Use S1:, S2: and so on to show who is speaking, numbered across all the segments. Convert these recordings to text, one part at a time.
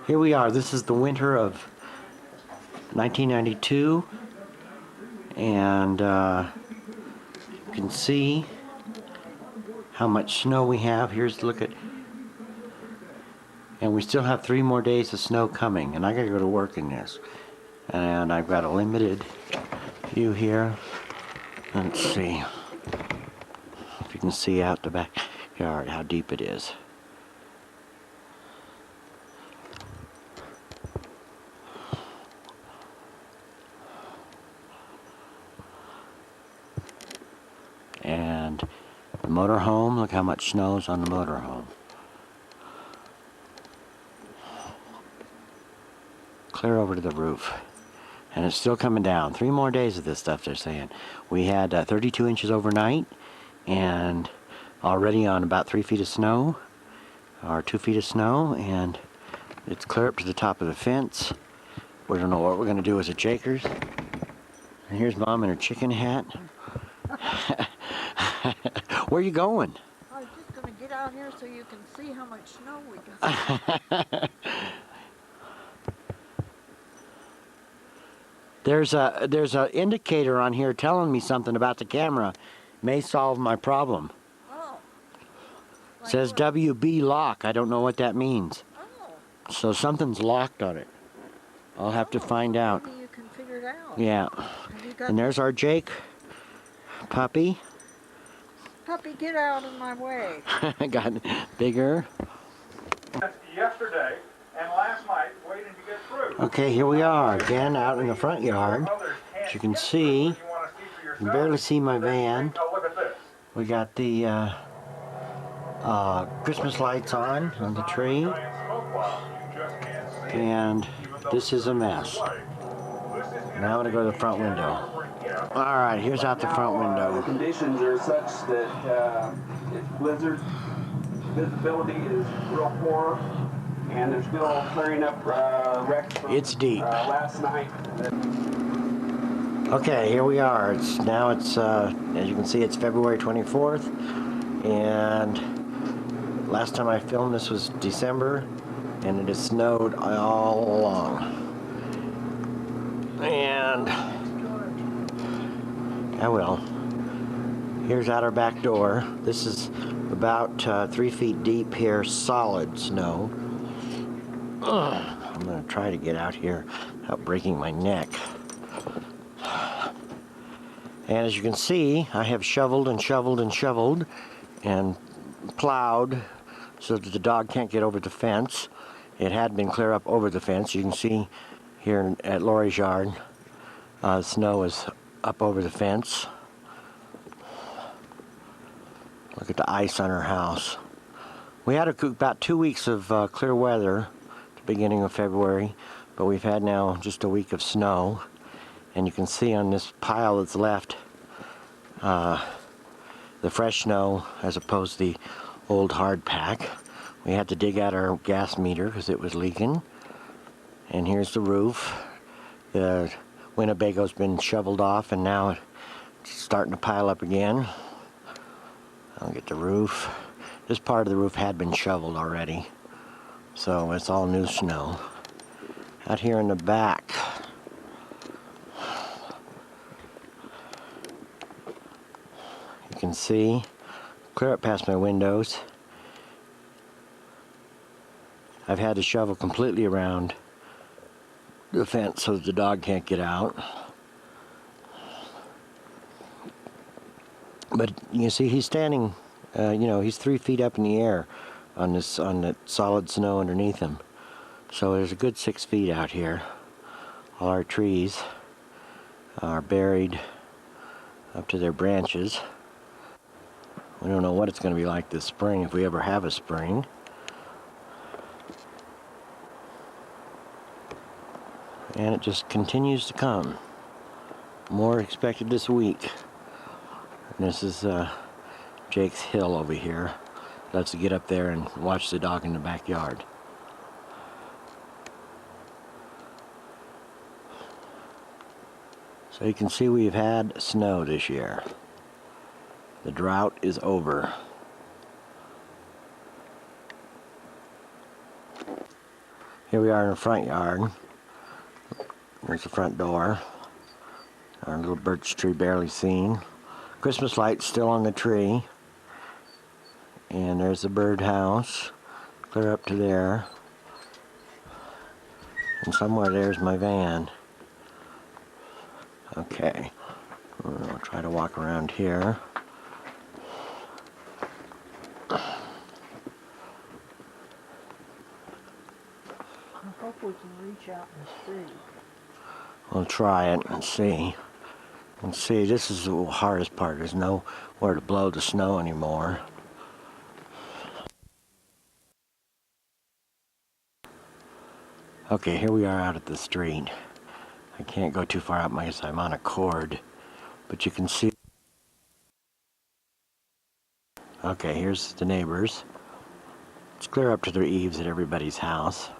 S1: Here we are. This is the winter of 1992, and you can see how much snow we have. Here's a look at, and we still have 3 more days of snow coming, and I gotta go to work in this, and I've got a limited view here. Let's see if you can see out the backyard how deep it is. And the motorhome, look how much snow is on the motorhome. Clear over to the roof. And it's still coming down. 3 more days of this stuff, they're saying. We had 32 inches overnight, and already on about 3 feet of snow, or 2 feet of snow, and it's clear up to the top of the fence. We don't know what we're going to do as a Jakers. And here's Mom in her chicken hat. Where are you going?
S2: I was just going to get out here so you can see how much snow we can see.
S1: There's a indicator on here telling me something about the camera. May solve my problem.
S2: Oh. Like
S1: Says
S2: what?
S1: WB lock. I don't know what that means.
S2: Oh.
S1: So something's locked on it. I'll have to find out.
S2: Maybe you can figure it out.
S1: Yeah. And there's our Jake puppy.
S2: Puppy, get out of my way.
S1: Got bigger.
S3: Yesterday and last night waiting to get through.
S1: Okay, here we are again out in the front yard. As you can see, you can barely see my van. We got the Christmas lights on the tree, and this is a mess. Now I'm going to go to the front window. Alright, here's out the front window.
S4: The conditions are such that it's blizzard. Visibility is real poor, and they're still clearing up wrecks from
S1: It's deep.
S4: Last night.
S1: Okay, here we are. It's as you can see, it's February 24th, and last time I filmed this was December, and it has snowed all along. And well, here's out our back door. This is about 3 feet deep here, solid snow. I'm going to try to get out here without breaking my neck. And as you can see, I have shoveled and shoveled and shoveled and plowed so that the dog can't get over the fence. It had been clear up over the fence. You can see here at Lori's yard, snow is up over the fence. Look at the ice on her house. We had about 2 weeks of clear weather at the beginning of February, but we've had now just a week of snow. And you can see on this pile that's left, the fresh snow as opposed to the old hard pack. We had to dig out our gas meter because it was leaking. And here's the roof. The Winnebago's been shoveled off, and now it's starting to pile up again. I'll get the roof. This part of the roof had been shoveled already, so it's all new snow. Out here in the back, you can see, clear up past my windows. I've had to shovel completely around the fence so that the dog can't get out. But you can see he's standing, he's 3 feet up in the air on that solid snow underneath him. So there's a good 6 feet out here. All our trees are buried up to their branches. We don't know what it's going to be like this spring, if we ever have a spring. And it just continues to come. More expected this week. And this is Jake's hill over here. Loves to get up there and watch the dog in the backyard. So you can see we've had snow this year. The drought is over. Here we are in the front yard. There's the front door. Our little birch tree barely seen. Christmas lights still on the tree. And there's the birdhouse. Clear up to there. And somewhere there's my van. Okay. I'll try to walk around here.
S2: I hope we can reach out and see.
S1: We'll try it and see. And see, this is the hardest part. There's nowhere to blow the snow anymore. Okay, here we are out at the street. I can't go too far out because I'm on a cord. But you can see. Okay, here's the neighbors. It's clear up to their eaves at everybody's house.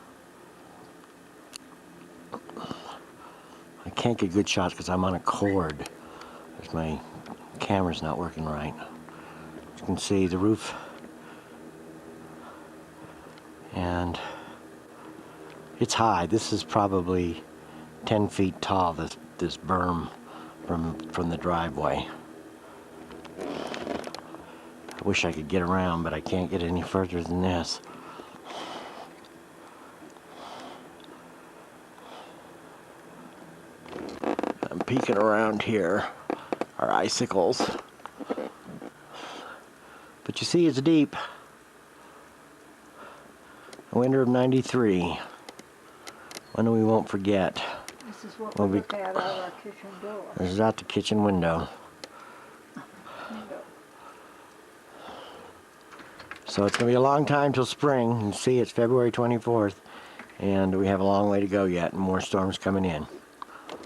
S1: I can't get good shots because I'm on a cord. My camera's not working right. You can see the roof. And it's high. This is probably 10 feet tall, this berm from the driveway. I wish I could get around, but I can't get any further than this. I'm peeking around here. Are icicles. But you see, it's deep. The winter of '93. One we won't forget.
S2: This is what
S1: We'll
S2: we
S1: be-
S2: look at our kitchen door.
S1: This is out the kitchen window. So it's going to be a long time till spring. You see, it's February 24th. And we have a long way to go yet, and more storms coming in.